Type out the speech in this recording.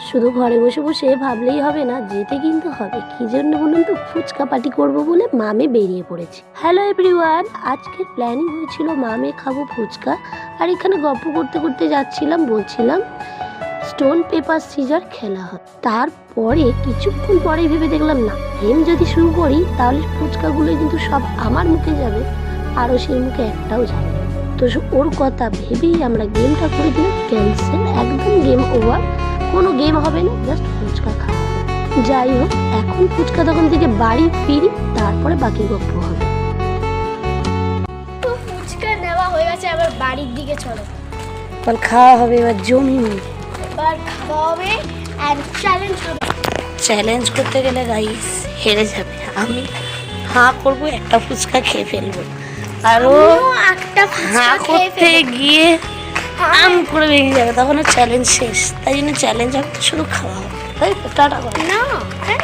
শুধু ঘরে বসে বসে ভাবলেই হবে না, যেতে কিন্তু হবে। কি জন্য বলুন তো? ফুচকা পার্টি করবো বলে মামে বেরিয়ে পড়েছি। হ্যালো এভরিওয়ান, আজকের প্ল্যানিং হয়েছিল মামে খাবো ফুচকা, আর এখানে গল্প করতে করতে যাচ্ছিলাম, বলছিলাম স্টোন পেপার সিজার খেলা হয়। তারপরে কিছুক্ষণ পরে ভেবে দেখলাম না, গেম যদি শুরু করি তাহলে ফুচকাগুলো কিন্তু সব আমার মুখে যাবে, আরও সেই মুখে একটাও যাবে। তো ওর কথা ভেবেই আমরা গেমটা করে দিলাম ক্যান্সেল, একদম গেম ওভার, কোনো গেম হবে না, জাস্ট ফুচকা খাওয়া হবে। যাই হোক, এখন ফুচকা দোকান থেকে বাড়ি ফিরি, তারপরে বাকি গল্প হবে। তো ফুচকা নেওয়া হয়ে গেছে, আবার বাড়ির দিকে চলো। এবার খাওয়া হবে, এবার জমিয়ে এবার খাওয়া হবে অ্যান্ড চ্যালেঞ্জ হবে। চ্যালেঞ্জ করতে গেলে গাইস হেরে যাবে। আমি হাঁ করবো, একটা ফুচকা খেয়ে ফেলবো, আরও একটা হাঁ করতে গিয়ে আম করে ভেঙে যাবে, তখন চ্যালেঞ্জ শেষ। তাই জন্য চ্যালেঞ্জ হবে, শুধু খাওয়া হবে। তাই তো, টাটা করে না কেন